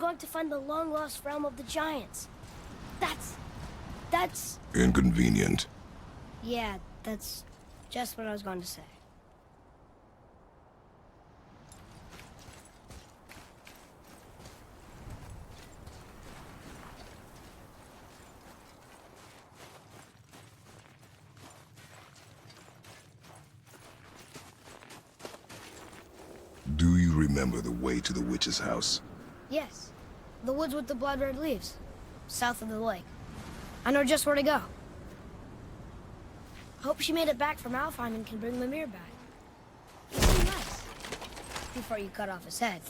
going to find the long-lost realm of the giants. That's... Inconvenient. Yeah, that's just what I was going to say. Do you remember the way to the witch's house? Yes. The woods with the blood-red leaves. South of the lake. I know just where to go. Hope she made it back from Alfheim and can bring Mimir back. He seemed nice. Before you cut off his head.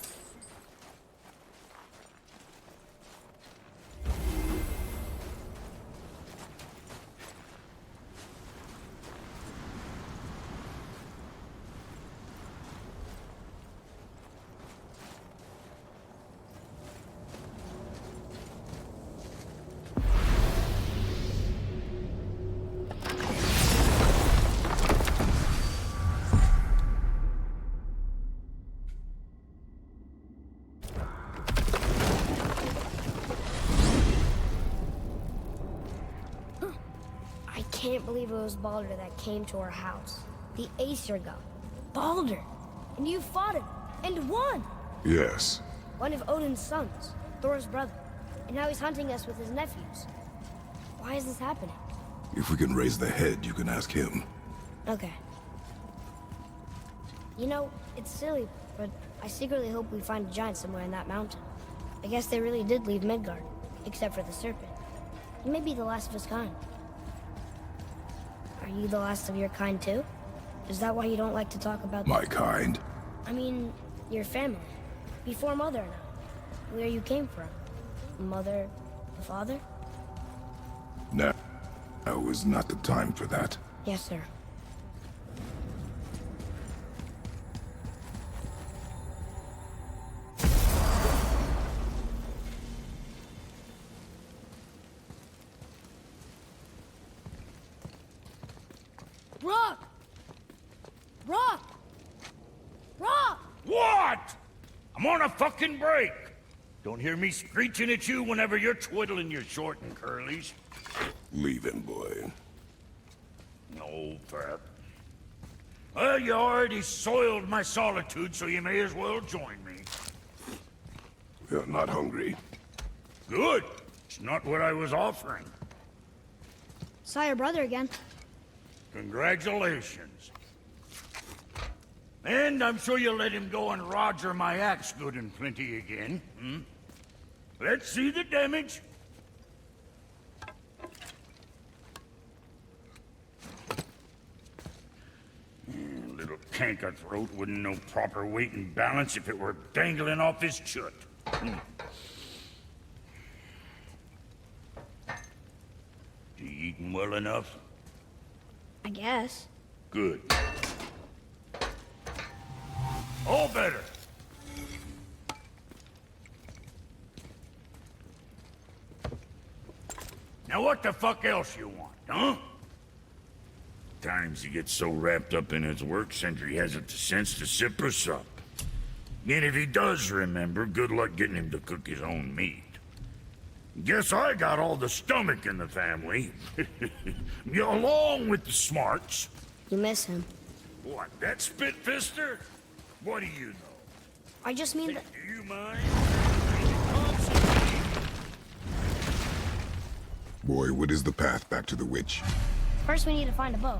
I can't believe it was Baldur that came to our house. The Aesir god. Baldur! And you fought him, and won! Yes. One of Odin's sons, Thor's brother. And now he's hunting us with his nephews. Why is this happening? If we can raise the head, you can ask him. Okay. You know, it's silly, but I secretly hope we find a giant somewhere in that mountain. I guess they really did leave Midgard, except for the serpent. He may be the last of his kind. Are you the last of your kind too? Is that why you don't like to talk about... My kind? I mean, your family. Before Mother and I. Where you came from. Mother, the father? Now is not the time for that. Yes, sir. Rock! Rock! Rock! What? I'm on a fucking break. Don't hear me screeching at you whenever you're twiddling your short and curlies. Leave him, boy. No, Pep. Well, you already soiled my solitude, so you may as well join me. You're not hungry. Good. It's not what I was offering. Saw your brother again. Congratulations. And I'm sure you'll let him go and Roger my axe good and plenty again, hmm? Let's see the damage. Little canker throat wouldn't know proper weight and balance if it were dangling off his chut. You eating well enough? I guess. Good. All better. Now what the fuck else you want, huh? Times he gets so wrapped up in his work, Sentry hasn't the sense to sip or sup. And if he does remember, good luck getting him to cook his own meat. Guess I got all the stomach in the family. Along with the smarts. You miss him. What, that spit-fister? What do you know? I just mean that... Do you mind? Boy, what is the path back to the witch? First we need to find a boat.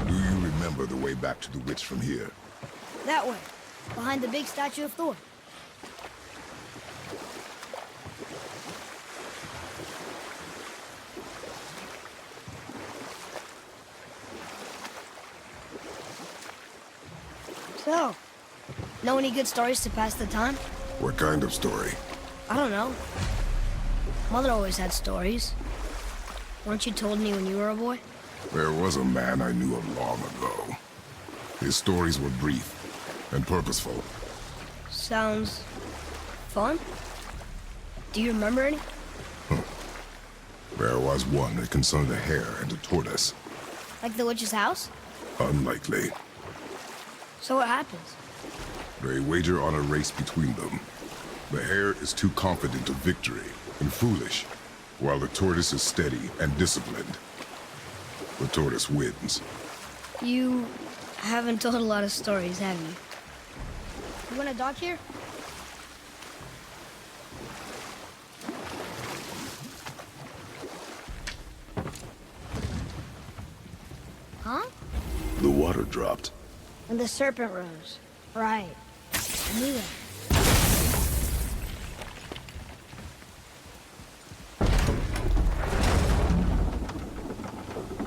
Do you remember the way back to the witch from here? That way. Behind the big statue of Thor. So, know any good stories to pass the time? What kind of story? I don't know. Mother always had stories. Weren't you told any when you were a boy? There was a man I knew of long ago. His stories were brief and purposeful. Sounds... fun? Do you remember any? There was one that concerned a hare and a tortoise. Like the witch's house? Unlikely. So what happens? They wager on a race between them. The hare is too confident of victory and foolish, while the tortoise is steady and disciplined. The tortoise wins. You haven't told a lot of stories, have you? You want a dock here? Huh? The water dropped. And the serpent rose. Right. I knew that.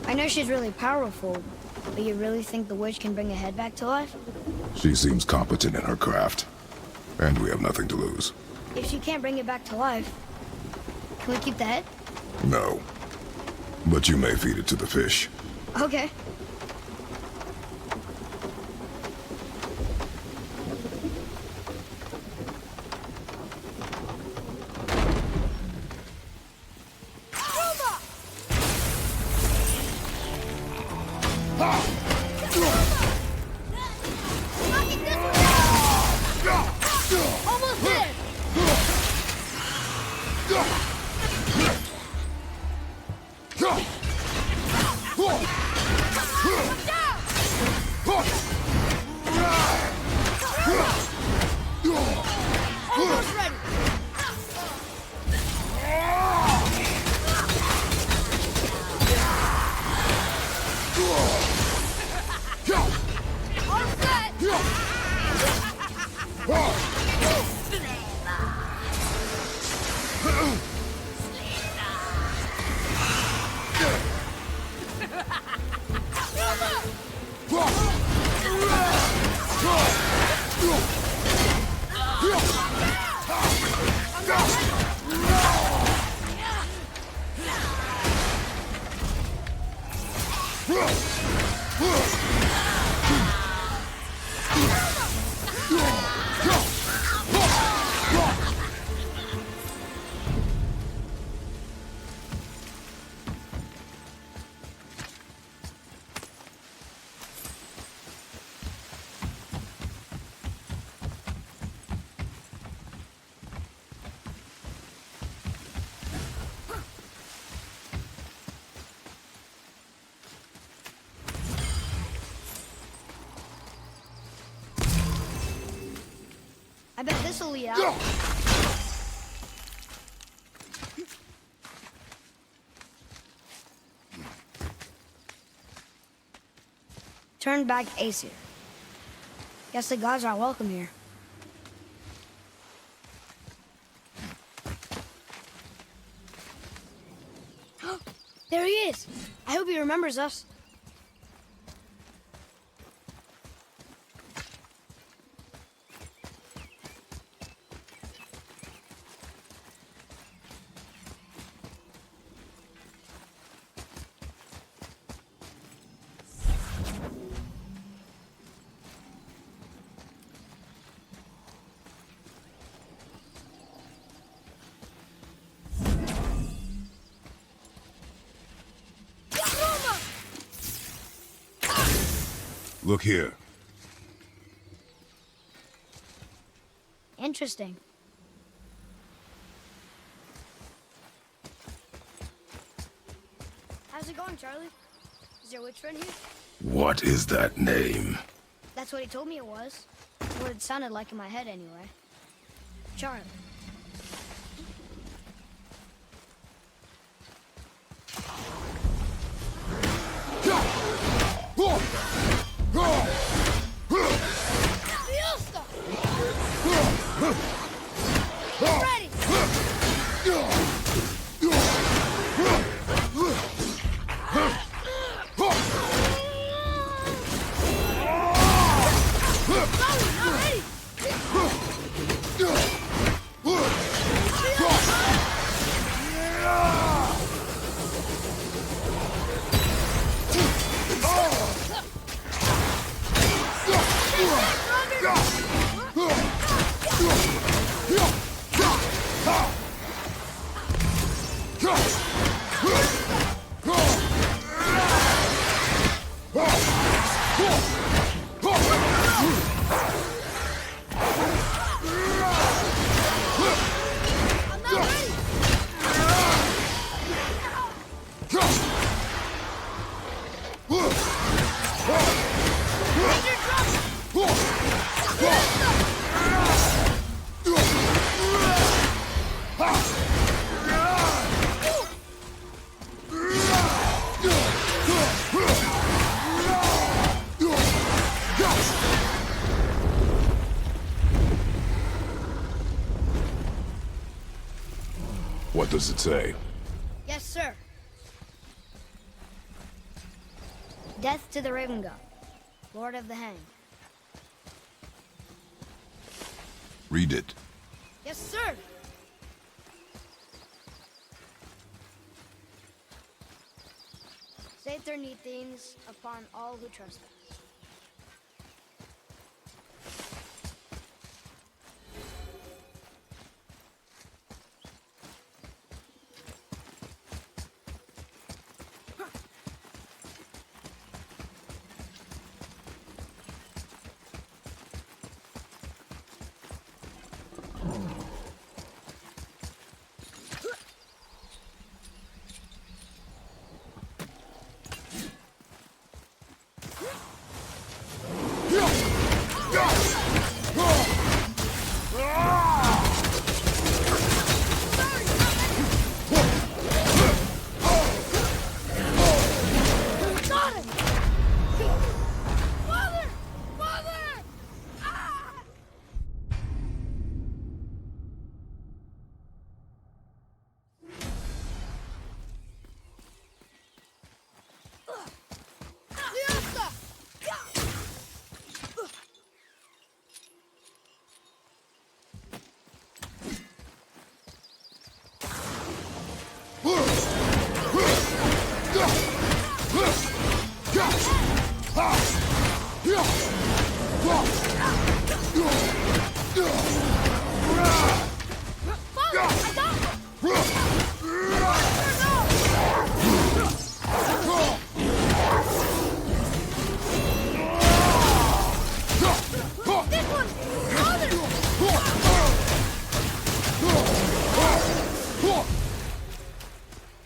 I know she's really powerful, but you really think the witch can bring a head back to life? She seems competent in her craft, and we have nothing to lose. If she can't bring it back to life, can we keep the head? No. But you may feed it to the fish. Okay. Almost there! Almost ready! All set! I bet this'll lead out. Turn back Aesir. Guess the gods aren't welcome here. There he is! I hope he remembers us. Look here. Interesting. How's it going, Charlie? Is your witch friend here? What is that name? That's what he told me it was. What it sounded like in my head, anyway. Charlie. Fiesta! Ready! Sorry, not ready! What does it say? Yes, sir. Death to the Raven God, Lord of the Hanged. Read it. Yes, sir. Saith their neat things upon all who trust us.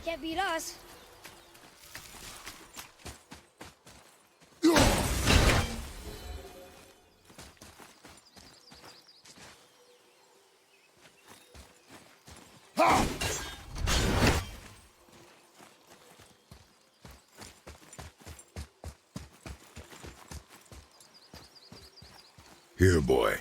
Can't beat us. Here, boy.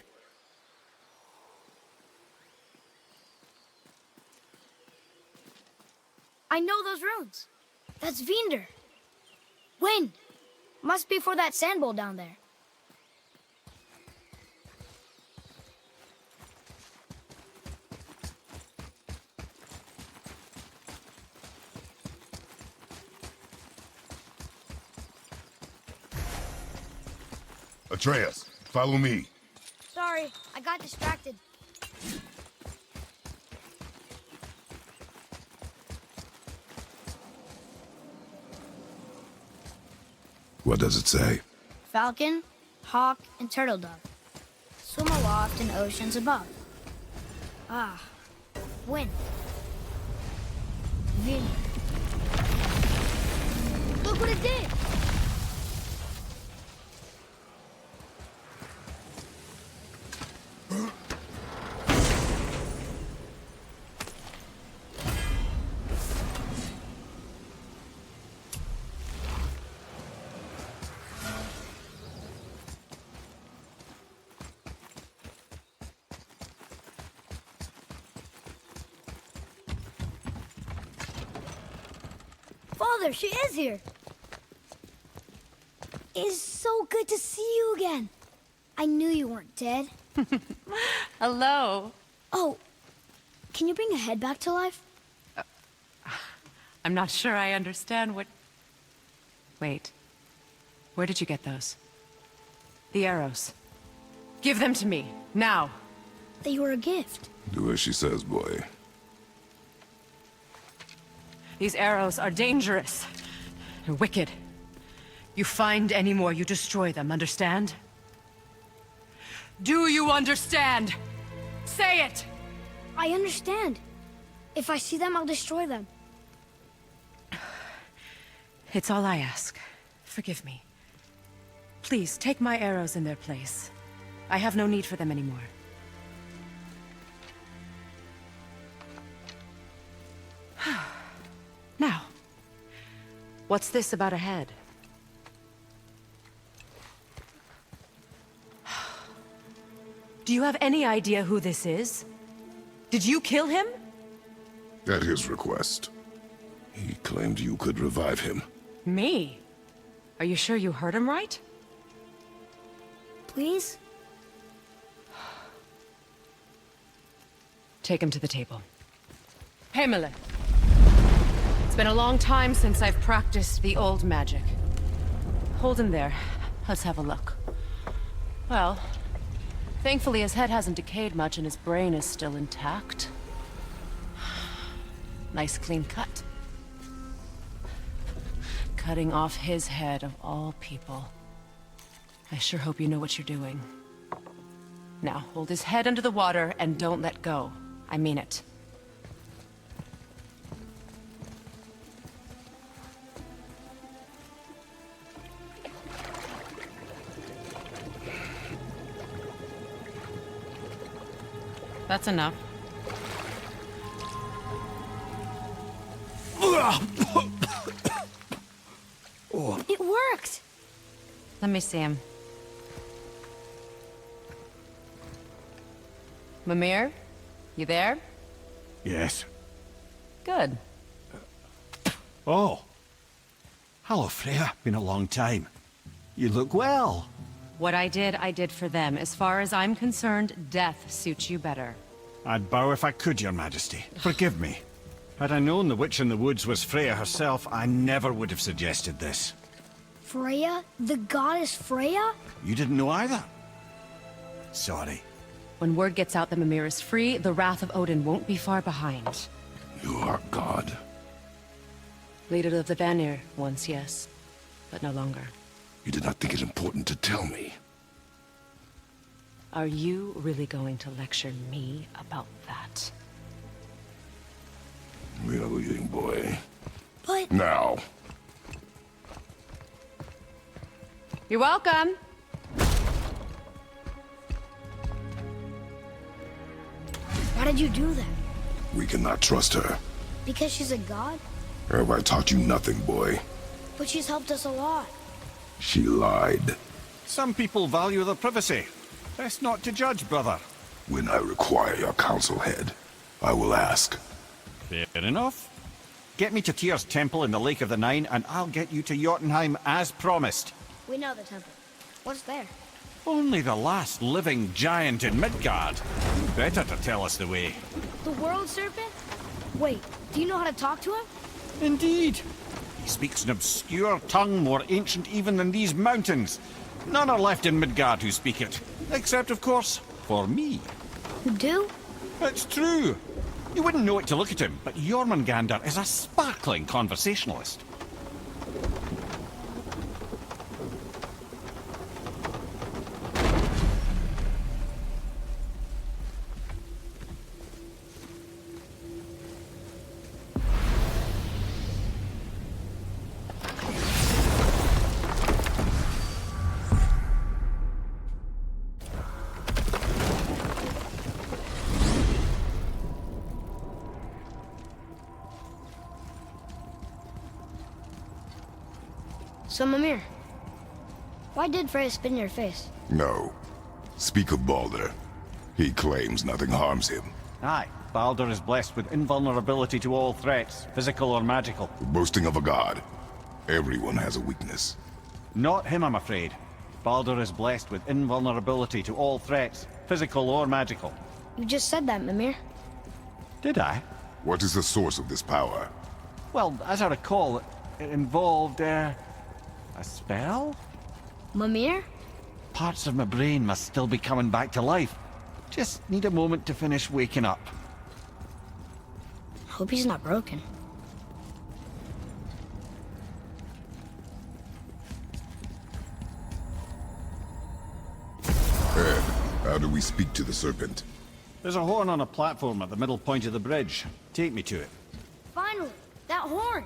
I know those runes. That's Vinder. Wind. Must be for that sand bowl down there. Atreus, follow me. Sorry, I got distracted. What does it say? Falcon, hawk, and turtle dove swim aloft in oceans above. Ah, wind. Wind. Look what it did! Father, she is here. It is so good to see you again. I knew you weren't dead. Hello. Oh, can you bring a head back to life? I'm not sure I understand what... Wait. Where did you get those? The arrows. Give them to me, now. They were a gift. Do as she says, boy. These arrows are dangerous. They're wicked. You find any more, you destroy them, understand? Do you understand? Say it! I understand. If I see them, I'll destroy them. It's all I ask. Forgive me. Please, take my arrows in their place. I have no need for them anymore. Now, what's this about a head? Do you have any idea who this is? Did you kill him? At his request. He claimed you could revive him. Me? Are you sure you heard him right? Please? Take him to the table. Pamela. It's been a long time since I've practiced the old magic. Hold him there. Let's have a look. Well, thankfully his head hasn't decayed much and his brain is still intact. Nice clean cut. Cutting off his head of all people. I sure hope you know what you're doing. Now, hold his head under the water and don't let go. I mean it. That's enough. It worked! Let me see him. Mimir? You there? Yes. Good. Oh. Hello, Freya. Been a long time. You look well. What I did for them. As far as I'm concerned, death suits you better. I'd bow if I could, Your Majesty. Forgive me. Had I known the witch in the woods was Freya herself, I never would have suggested this. Freya? The goddess Freya? You didn't know either? Sorry. When word gets out that Mimir is free, the wrath of Odin won't be far behind. You are God. Leader of the Vanir, once yes, but no longer. You did not think it important to tell me. Are you really going to lecture me about that? We are leaving, boy. But... Now. You're welcome. Why did you do that? We cannot trust her. Because she's a god? Have I taught you nothing, boy? But she's helped us a lot. She lied. Some people value their privacy. Best not to judge, brother. When I require your council head, I will ask. Fair enough. Get me to Tyr's temple in the Lake of the Nine, and I'll get you to Jotunheim as promised. We know the temple. What's there? Only the last living giant in Midgard. Better to tell us the way. The world serpent? Wait, do you know how to talk to him? Indeed. He speaks an obscure tongue more ancient even than these mountains. None are left in Midgard who speak it. Except, of course, for me. You do? It's true. You wouldn't know it to look at him, but Jormungandr is a sparkling conversationalist. So, Mimir, why did Freya spit in your face? No. Speak of Baldur. He claims nothing harms him. Aye, Baldur is blessed with invulnerability to all threats, physical or magical. Boasting of a god. Everyone has a weakness. Not him, I'm afraid. Baldur is blessed with invulnerability to all threats, physical or magical. You just said that, Mimir. Did I? What is the source of this power? Well, as I recall, it involved, a spell? Mimir? Parts of my brain must still be coming back to life. Just need a moment to finish waking up. Hope he's not broken. Ed, how do we speak to the serpent? There's a horn on a platform at the middle point of the bridge. Take me to it. Finally! That horn!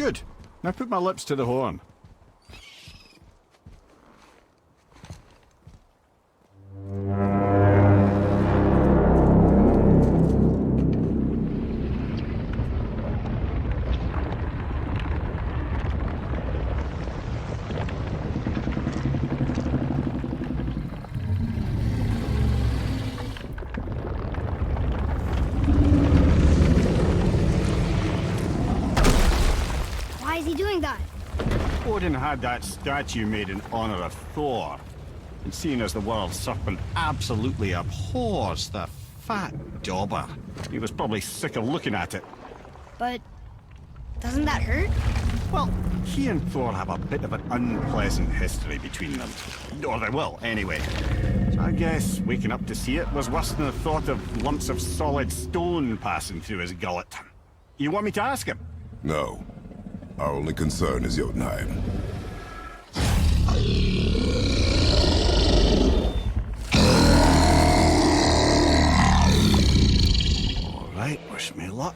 Good. Now put my lips to the horn. Why is he doing that? Odin had that statue made in honor of Thor. And seeing as the world serpent absolutely abhors the fat dauber, he was probably sick of looking at it. But doesn't that hurt? Well, he and Thor have a bit of an unpleasant history between them. Or they will, anyway. So I guess waking up to see it was worse than the thought of lumps of solid stone passing through his gullet. You want me to ask him? No. Our only concern is Jotunheim. All right, wish me luck.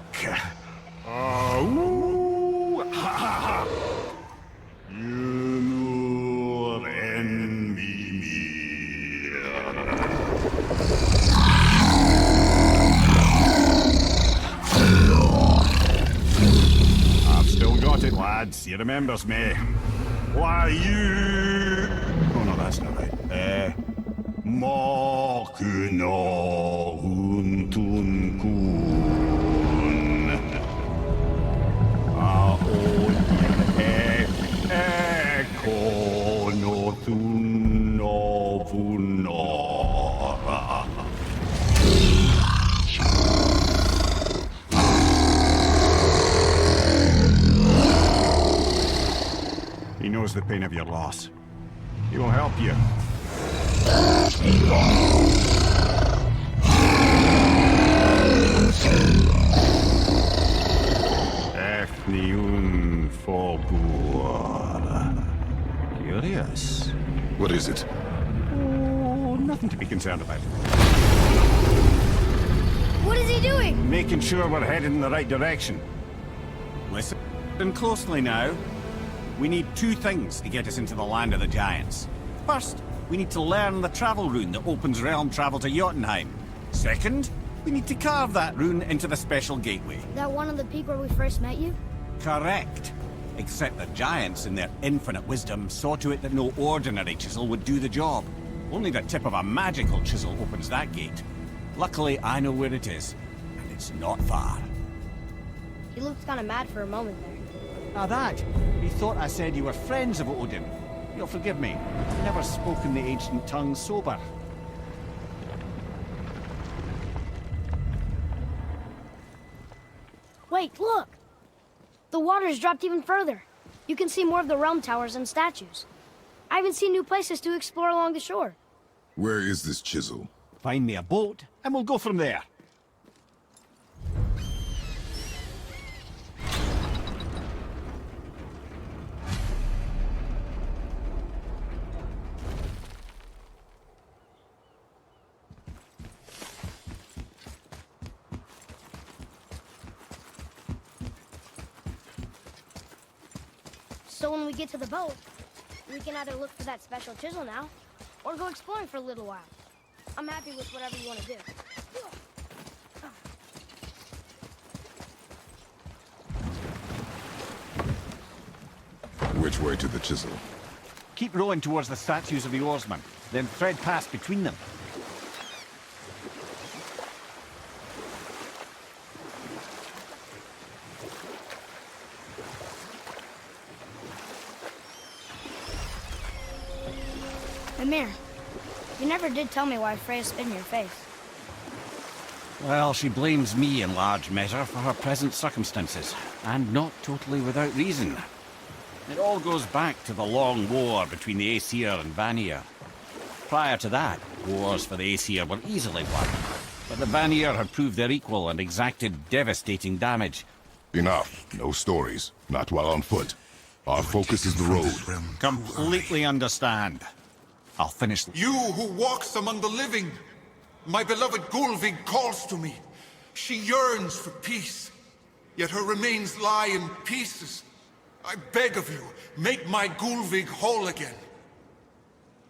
Oh, ha ha ha! You know envy me. I've still got it, lads. He remembers me. Why you? Oh no, that's not right. Mokuno huntun kun. Eko no tuno vunora. He knows the pain of your loss. He will help you. Efniun Fogur. Curious. What is it? Oh, nothing to be concerned about. What is he doing? Making sure we're headed in the right direction. Listen closely now. We need two things to get us into the land of the giants. First, we need to learn the travel rune that opens realm travel to Jotunheim. Second, we need to carve that rune into the special gateway. That one on the peak where we first met you? Correct. Except the giants, in their infinite wisdom, saw to it that no ordinary chisel would do the job. Only the tip of a magical chisel opens that gate. Luckily, I know where it is, and it's not far. He looked kind of mad for a moment there. Ah, that. He thought I said you were friends of Odin. You'll forgive me. I've never spoken the ancient tongue sober. Wait, look! The water's dropped even further. You can see more of the realm towers and statues. I even see new places to explore along the shore. Where is this chisel? Find me a boat, and we'll go from there. So when we get to the boat, we can either look for that special chisel now, or go exploring for a little while. I'm happy with whatever you want to do. Which way to the chisel? Keep rowing towards the statues of the oarsmen, then thread past between them. Mimir, you never did tell me why Freya spit in your face. Well, she blames me in large measure for her present circumstances, and not totally without reason. It all goes back to the long war between the Aesir and Vanir. Prior to that, wars for the Aesir were easily won, but the Vanir had proved their equal and exacted devastating damage. Enough. No stories. Not while on foot. Our focus is the road. Completely understand. I'll finish. You who walks among the living, my beloved Gulvig calls to me. She yearns for peace, yet her remains lie in pieces. I beg of you, make my Gulvig whole again.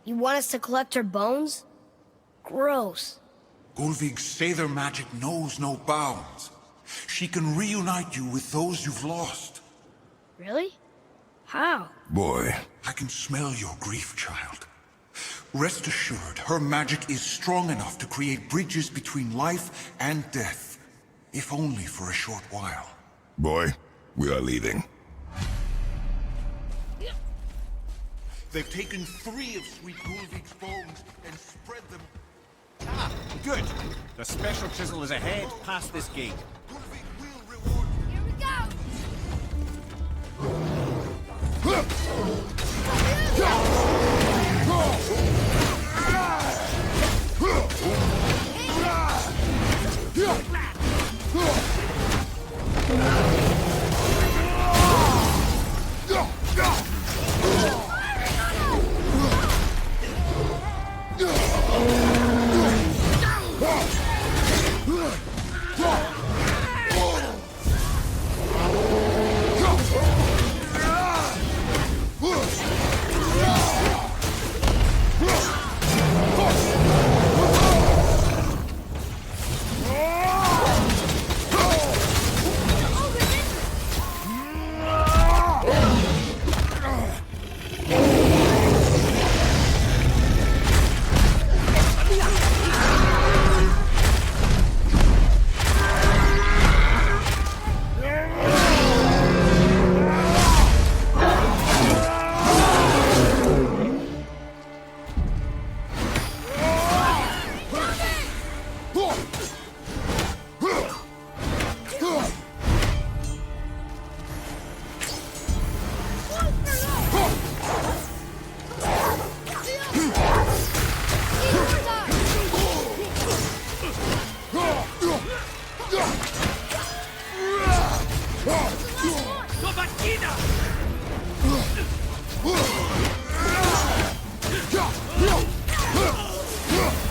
You want us to collect her bones? Gross. Gulvig's Sather magic knows no bounds. She can reunite you with those you've lost. Really? How? Boy, I can smell your grief, child. Rest assured, her magic is strong enough to create bridges between life and death. If only for a short while. boy, we are leaving. They've taken 3 of Sweet Gulvig's bones and spread them. Ah, good. The special chisel is ahead, past this gate. Gulvig will reward you. Here we go!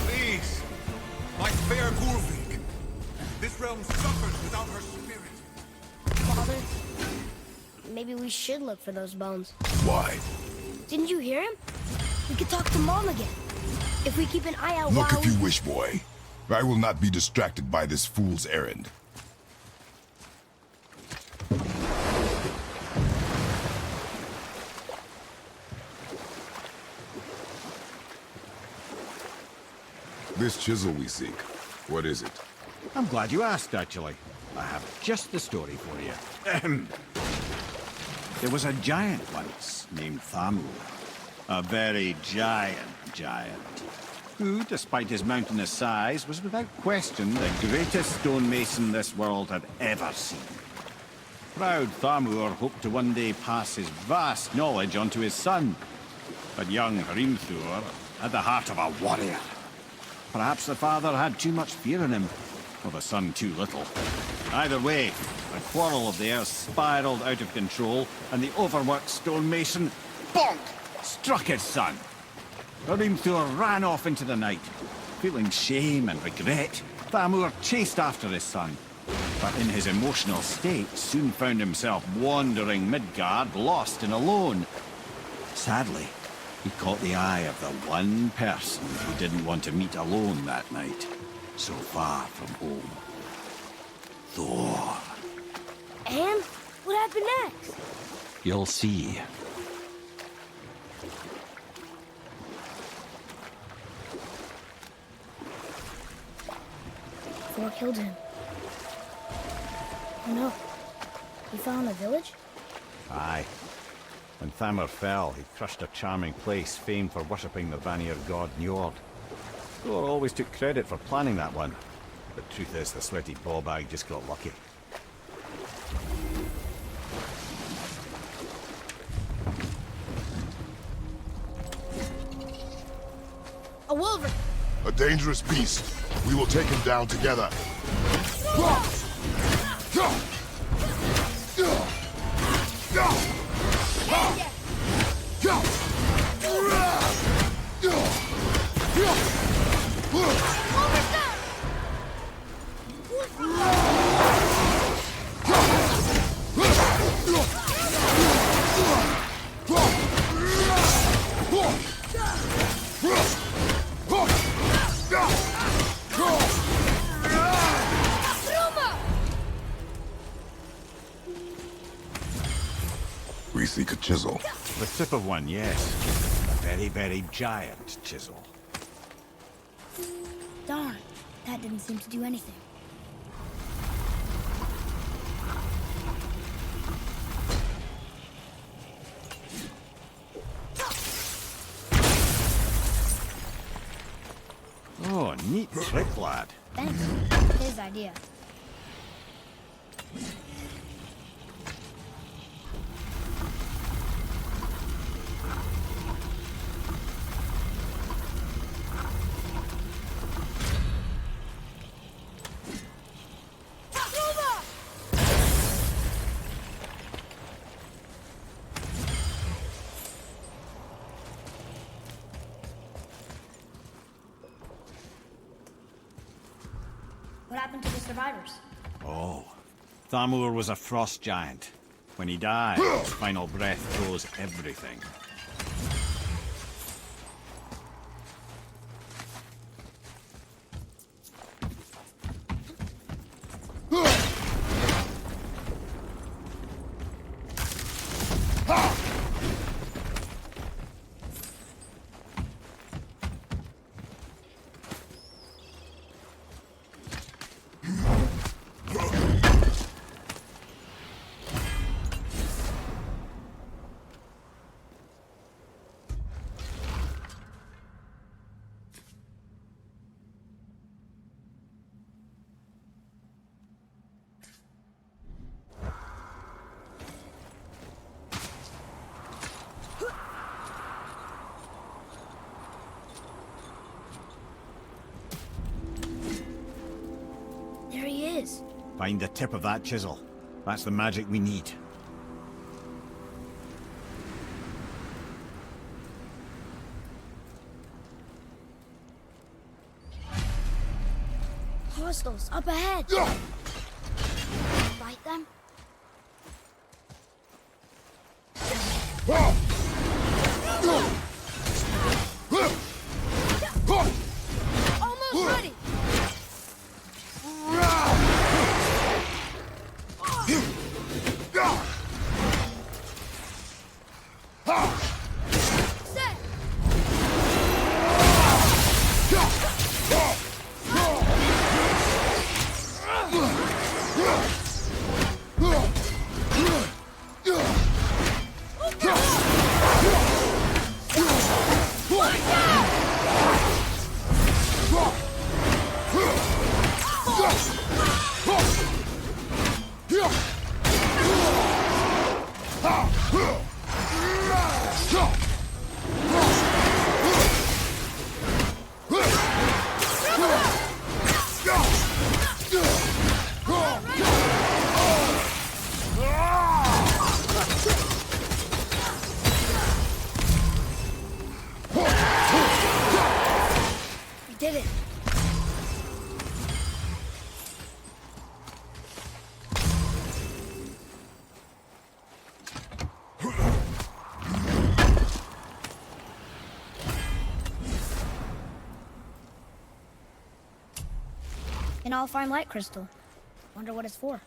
Please, my fair Gulvig. This realm suffers without her spirit. Father, maybe we should look for those bones. Why? Didn't you hear him? We could talk to Mom again. If we keep an eye out Look while if you wish, boy. I will not be distracted by this fool's errand. This chisel we seek, what is it? I'm glad you asked, actually. I have just the story for you. Ahem. There was a giant once named Thamur. A very giant, who, despite his mountainous size, was without question the greatest stonemason this world had ever seen. Proud Thamur hoped to one day pass his vast knowledge on to his son. But young Hrimthur had the heart of a warrior. Perhaps the father had too much fear in him, or the son too little. Either way, the quarrel of theirs spiraled out of control, and the overworked stonemason, bonk, struck his son. Hrimthur ran off into the night. Feeling shame and regret, Thamur chased after his son. But in his emotional state, soon found himself wandering Midgard, lost and alone. Sadly, he caught the eye of the one person he didn't want to meet alone that night, so far from home. Thor. And what happened next? You'll see. Thor killed him. Oh no. He fell in the village? Aye. When Thamur fell, he crushed a charming place famed for worshipping the Vanir god Njord. Thor always took credit for planning that one. But truth is, the sweaty ballbag just got lucky. A wolverine! A dangerous beast. We will take him down together. chisel. The tip of one, yes. A very, very giant chisel. Darn, that didn't seem to do anything. Oh, neat trick, lad. Thanks. His idea. What happened to the survivors? Oh, Thamur was a frost giant. When he died, his final breath froze everything. There he is. Find the tip of that chisel. That's the magic we need. Hostiles up ahead. Fight them? Almost ready. Set. We did it. An all-fine light crystal. Wonder what it's for.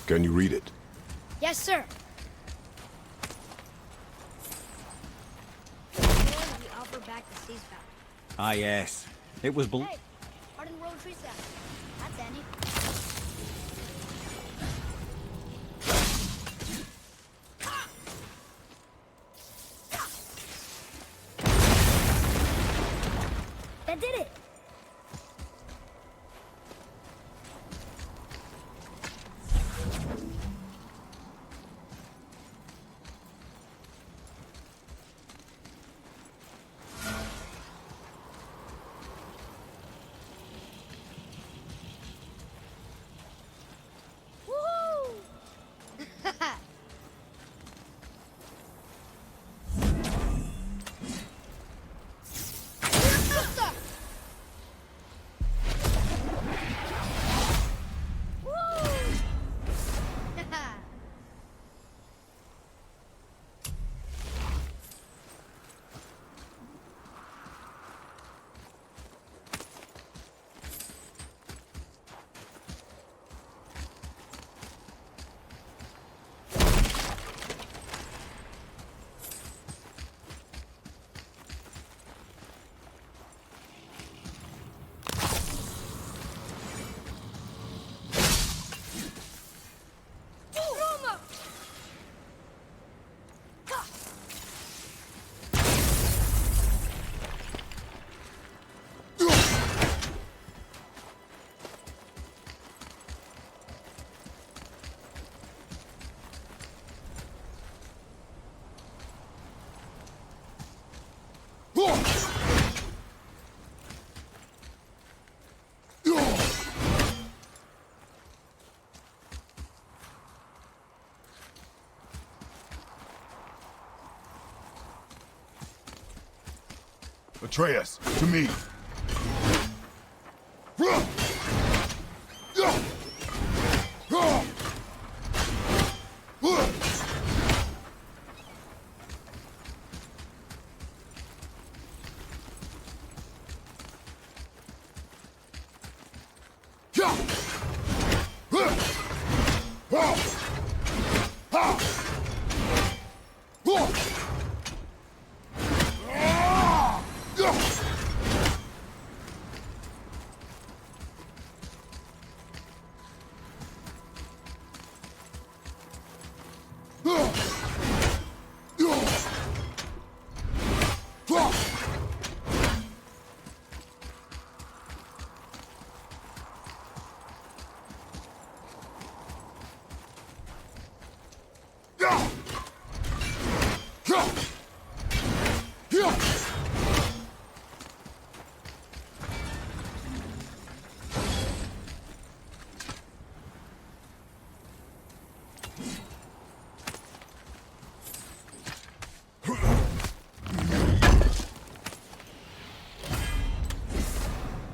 Can you read it? Yes, sir. We offer back the sea spout. Ah, yes. It was Hey, hardened road tree sap. That's handy. That did it. Atreus, to me.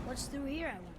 What's through here, I wonder?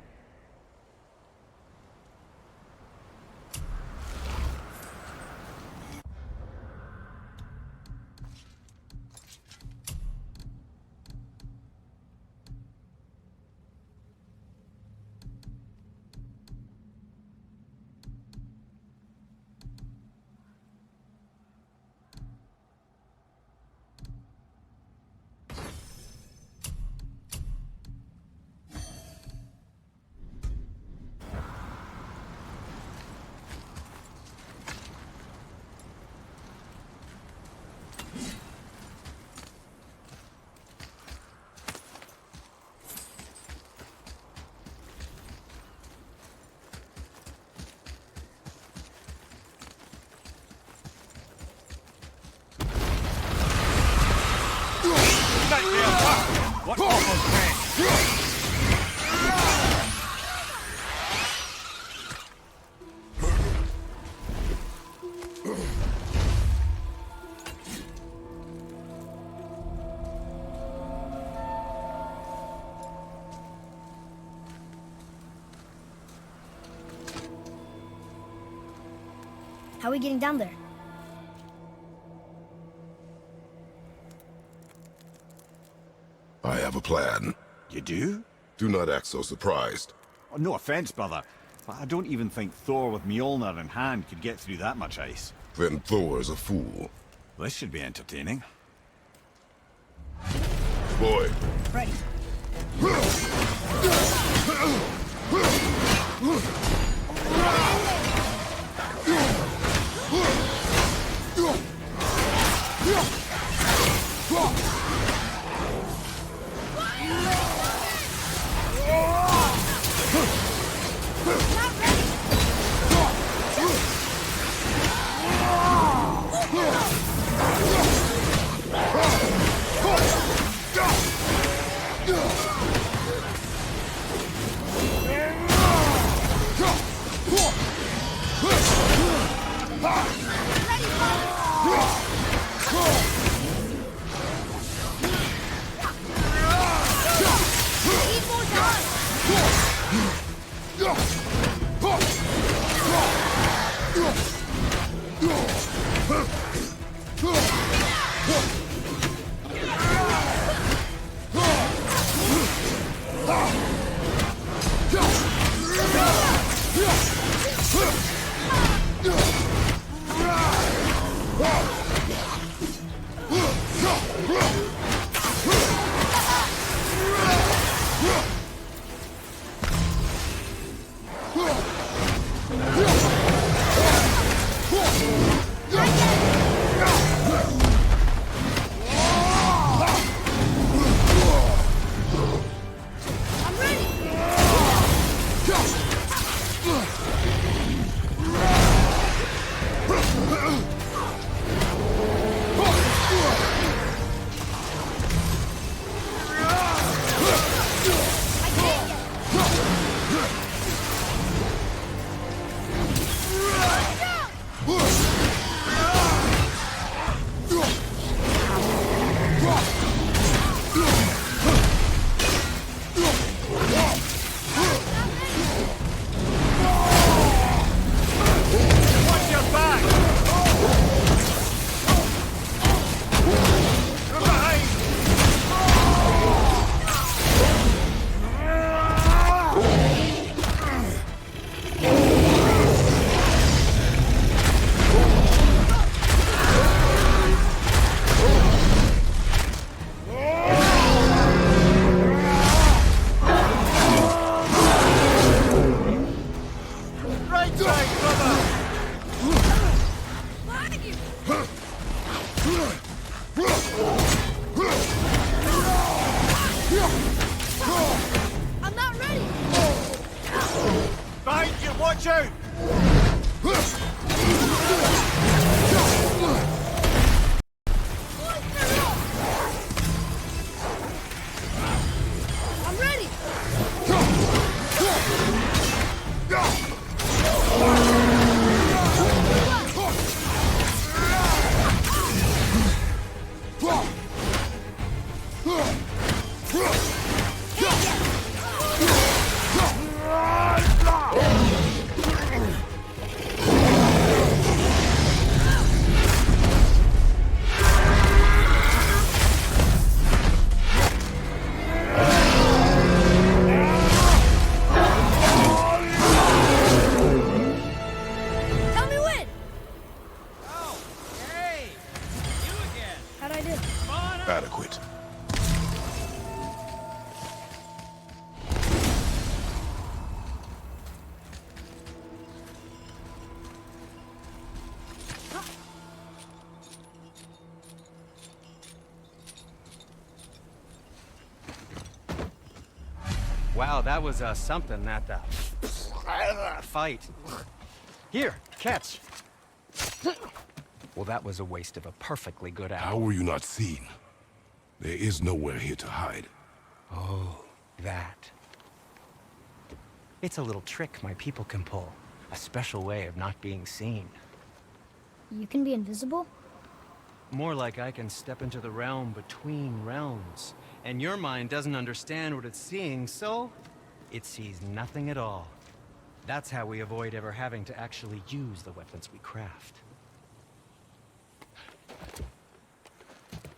What almost ran? How are we getting down there? I have a plan. You do? Do not act so surprised. Oh, no offense, brother, but I don't even think Thor with Mjolnir in hand could get through that much ice. Then Thor's a fool. This should be entertaining. Boy, Ready. Watch out! I'm ready! Tell me when! Oh, hey! You again! How'd I do? Adequate. Wow, that was something, that fight. Here, catch. Well, that was a waste of a perfectly good How apple. were you not seen? There is nowhere here to hide. Oh, that. It's a little trick my people can pull. A special way of not being seen. You can be invisible? More like I can step into the realm between realms. And your mind doesn't understand what it's seeing, so it sees nothing at all. That's how we avoid ever having to actually use the weapons we craft.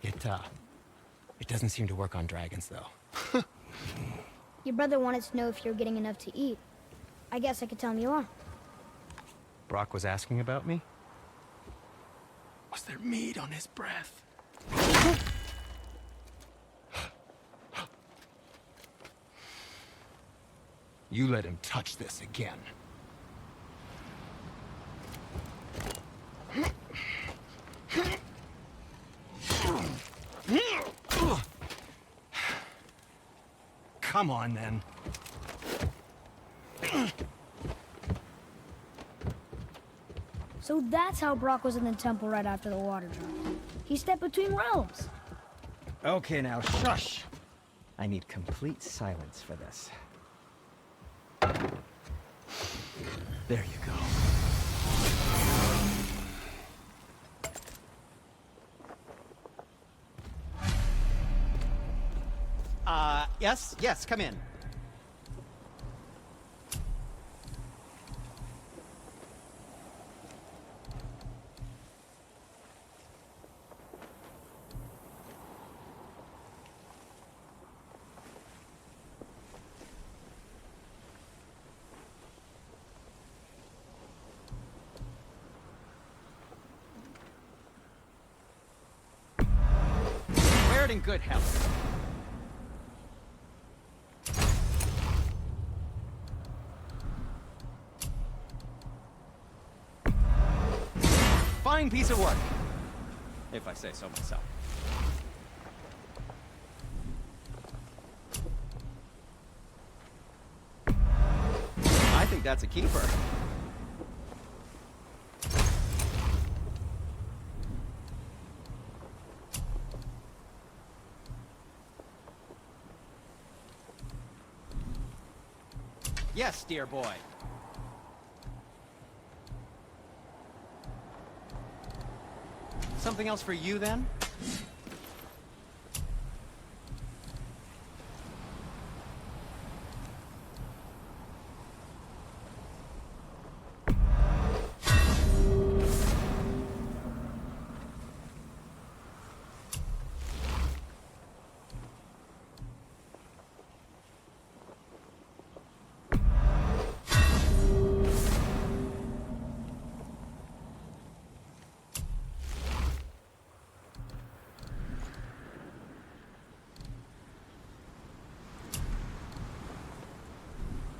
It doesn't seem to work on dragons, though. Your brother wanted to know if you're getting enough to eat. I guess I could tell him you are. Brock was asking about me? Was there meat on his breath? You let him touch this again. Come on, then. So that's how Brock was in the temple right after the water dropped. He stepped between realms. Okay, now shush. I need complete silence for this. There you go. Yes, come in. Wear it in good health. Fine piece of work, if I say so myself. I think that's a keeper. Yes, dear boy. Something else for you, then?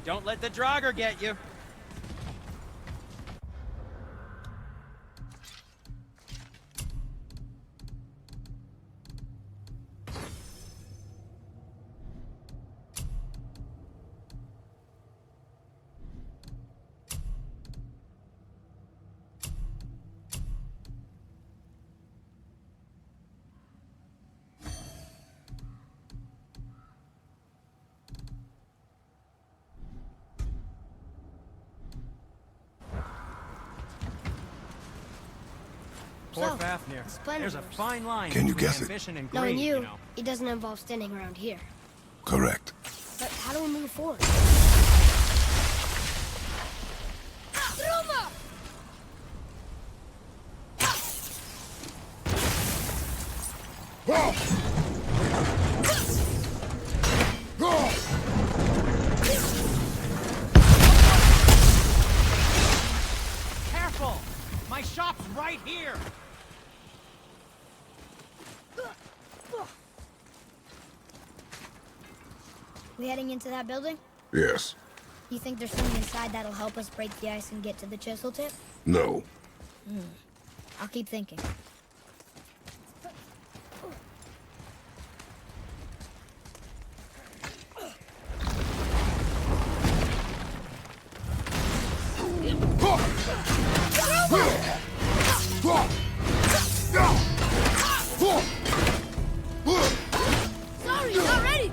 Don't let the Draugr get you. Poor So, Fafnir. the Splendor There's a Force. fine line Can you between guess it? ambition and Knowing greed, you, know. it doesn't involve standing around here. Correct. But how do we move forward? Careful! My shop's right here! We heading into that building? Yes. You think there's something inside that'll help us break the ice and get to the chisel tip? No. I'll keep thinking. Sorry, not ready.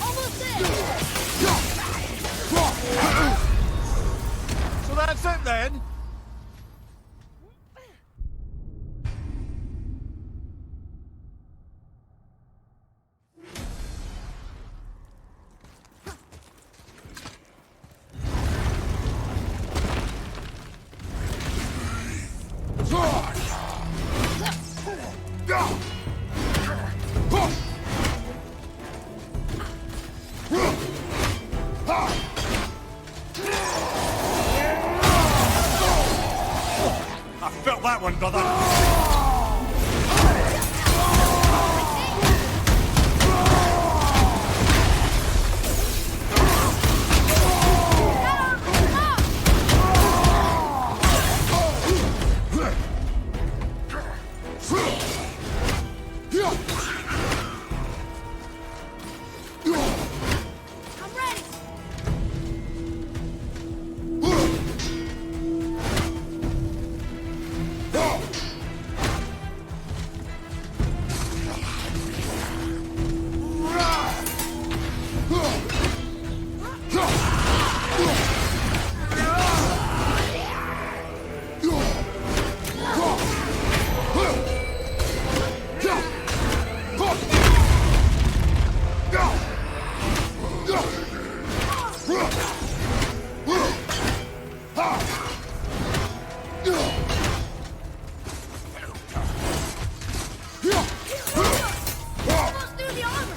Almost there. So that's it then? I felt that one, brother. I'm ready. Almost through the armor.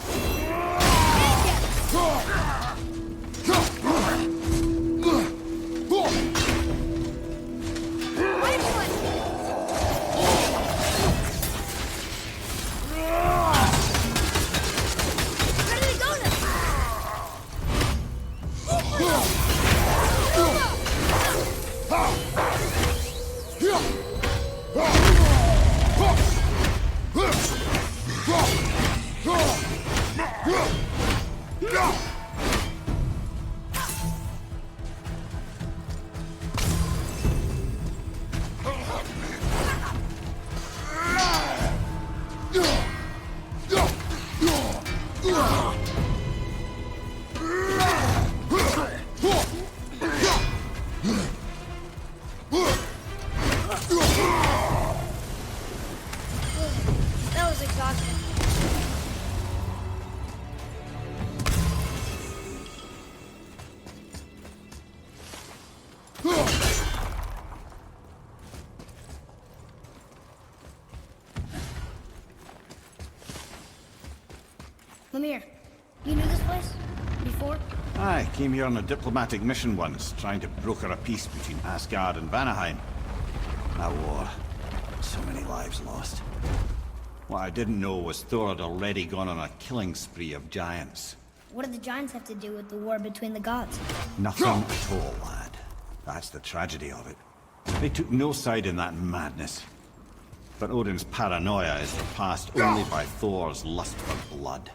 Right foot. Ready to go now. That was exhausting. Lemire, you knew this place? Before? I came here on a diplomatic mission once, trying to broker a peace between Asgard and Vanaheim. That war. So many lives lost. What I didn't know was Thor had already gone on a killing spree of giants. What did the giants have to do with the war between the gods? Nothing at all, lad. That's the tragedy of it. They took no side in that madness. But Odin's paranoia is surpassed only by Thor's lust for blood.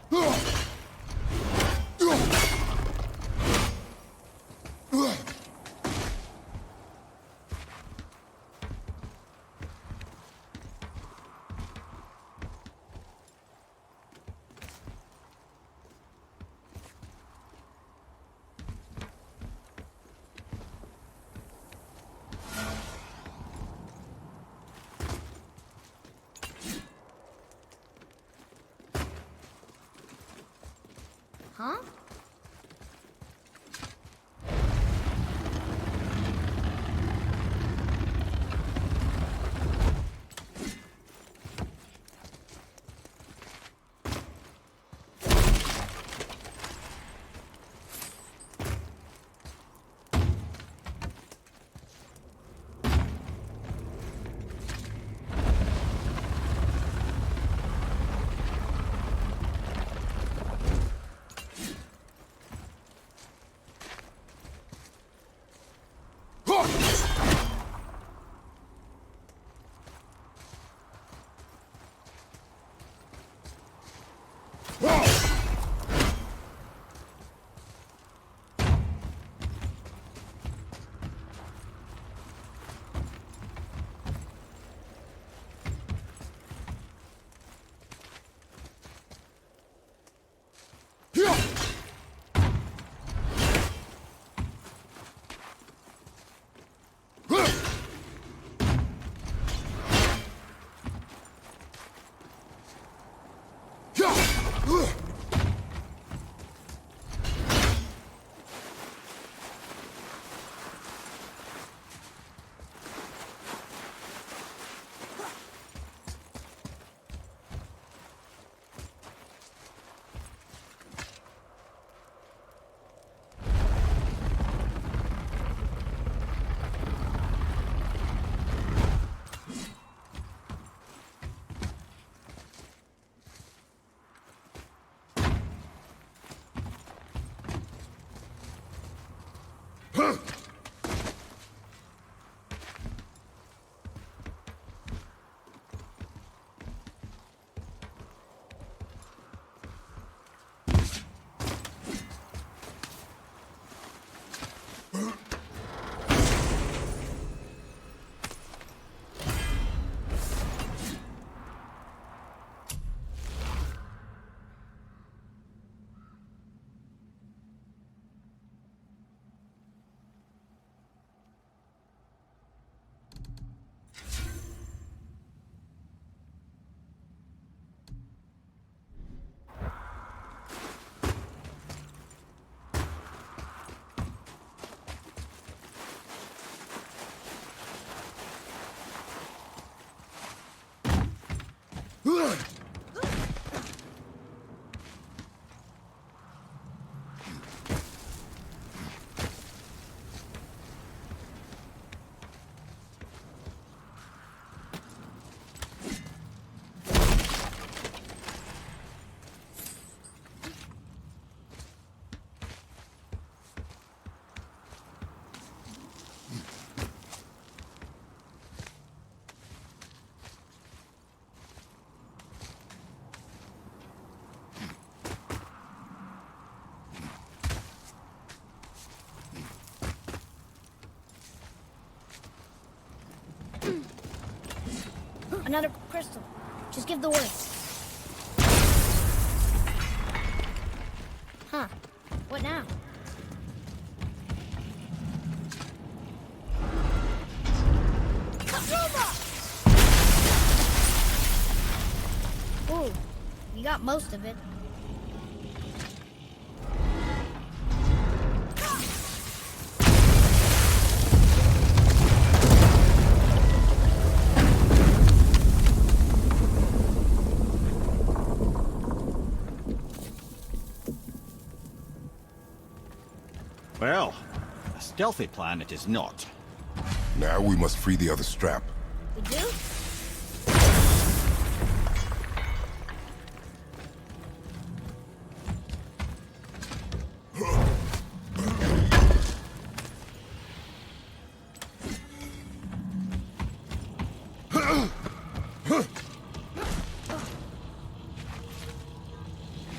Huh? Another crystal. Just give the word. Huh. What now? Ooh, you got most of it. Well, a stealthy plan it is not. Now we must free the other strap. We do?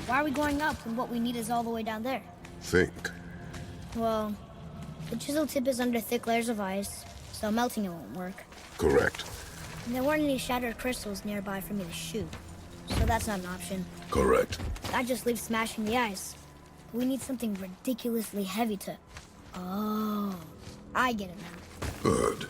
Why are we going up when what we need is all the way down there? Think. Well, the chisel tip is under thick layers of ice, so melting it won't work. Correct. And there weren't any shattered crystals nearby for me to shoot, so that's not an option. Correct. That just leaves smashing the ice. We need something ridiculously heavy to... Oh, I get it now. Good.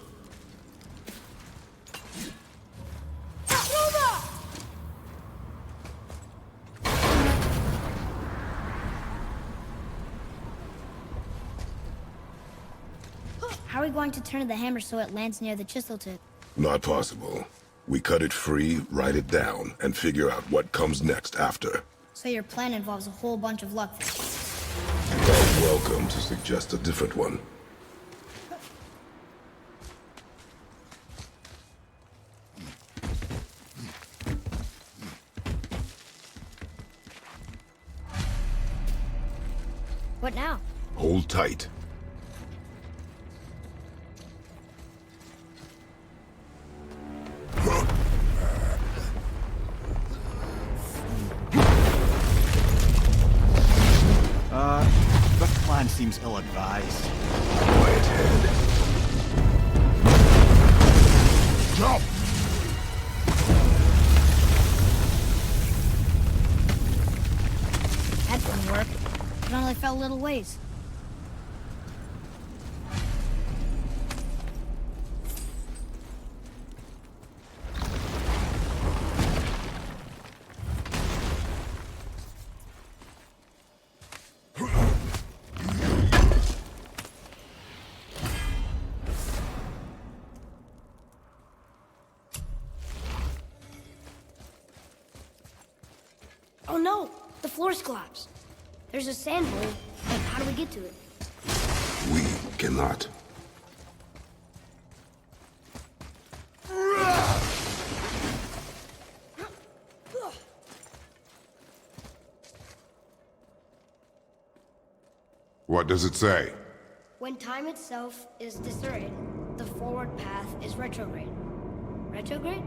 are we going to turn the hammer so it lands near the chisel tip? Not possible. We cut it free, write it down, and figure out what comes next after. So your plan involves a whole bunch of luck. You are welcome to suggest a different one. What now? Hold tight. This plan seems ill-advised. Quiet head. Jump! That didn't work. It only fell little ways. Oh no! The floor's collapsed. There's a sand bowl, but how do we get to it? We cannot. What does it say? When time itself is disarrayed, the forward path is retrograde. Retrograde?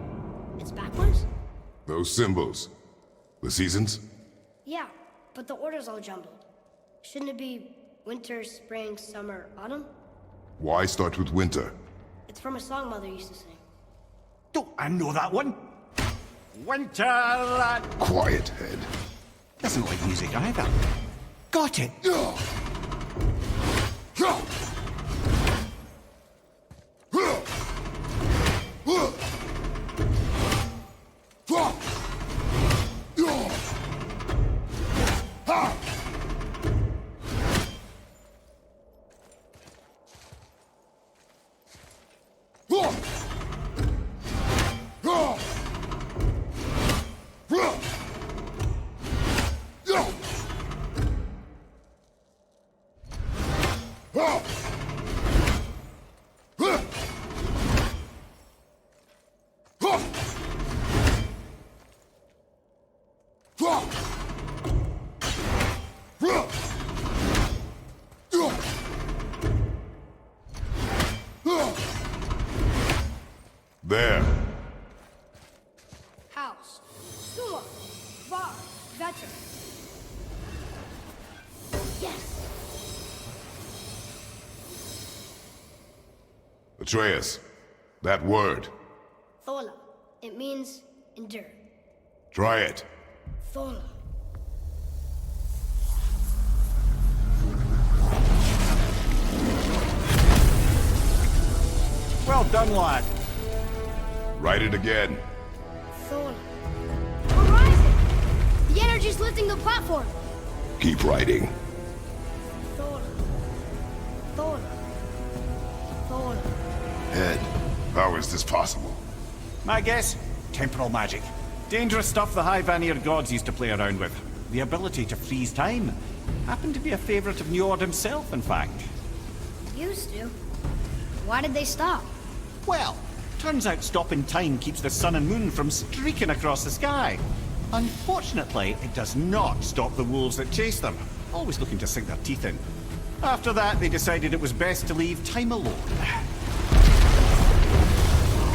It's backwards? Those symbols. The seasons? Yeah, but the order's all jumbled. Shouldn't it be winter, spring, summer, autumn? Why start with winter? It's from a song Mother used to sing. Don't I know that one? Winter! Quiet head. Doesn't like music either. Got it! There. House. Suma. Var. Vetter. Yes! Atreus, that word. Thola. It means endure. Try it. Thola. Well done, lad. Write it again. Thola. We're rising! The energy's lifting the platform! Keep writing. Thola. Thola. Thola. Head, how is this possible? My guess? Temporal magic. Dangerous stuff the High Vanir gods used to play around with. The ability to freeze time. Happened to be a favorite of Njord himself, in fact. Used to. Why did they stop? Well, turns out stopping time keeps the sun and moon from streaking across the sky. Unfortunately, it does not stop the wolves that chase them, always looking to sink their teeth in. After that, they decided it was best to leave time alone.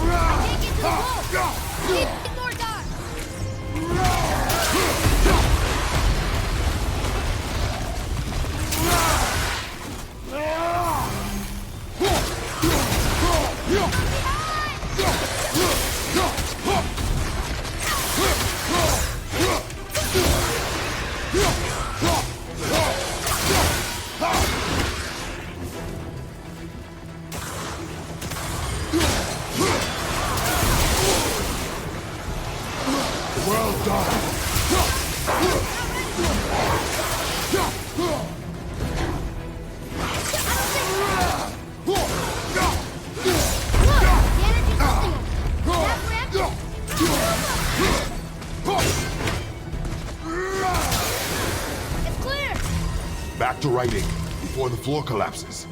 I can't get to the wall! Need more time! Back to writing, before the floor collapses.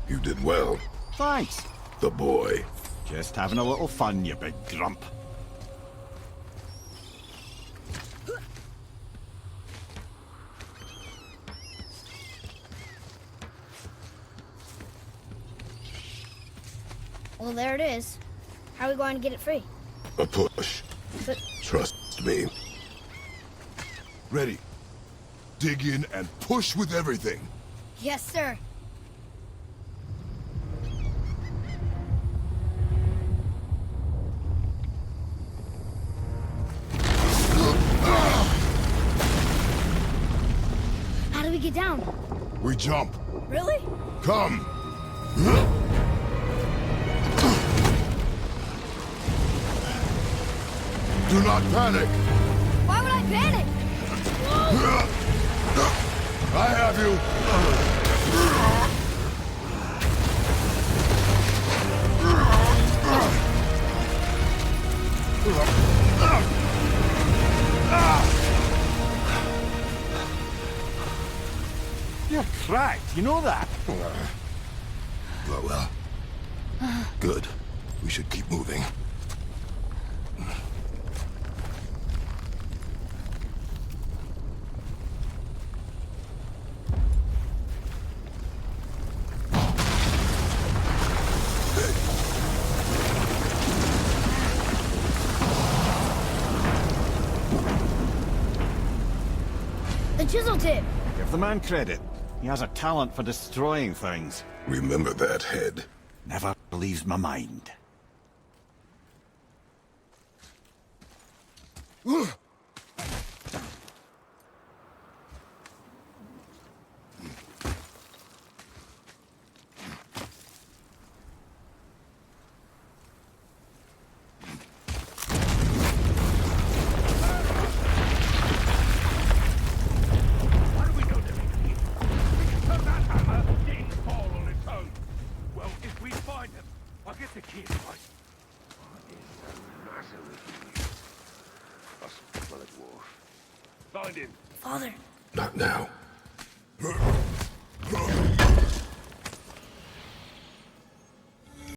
You did well. Thanks. The boy. Just having a little fun, you big grump. Well, there it is. How are we going to get it free? A push. But Trust me. Ready. Dig in and push with everything. yes, sir. How do we get down? We jump. Really? Come. Do not panic. Why would I panic? I have you! You're cracked, you know that? Well. Good. We should keep moving. The chisel tip! Give the man credit. He has a talent for destroying things. Remember that, Head. Never leaves my mind. What do we do to make it? We can turn that hammer, didn't fall on its own. Well, if we find him, I'll get the kid, right? Find him. Father. Not now.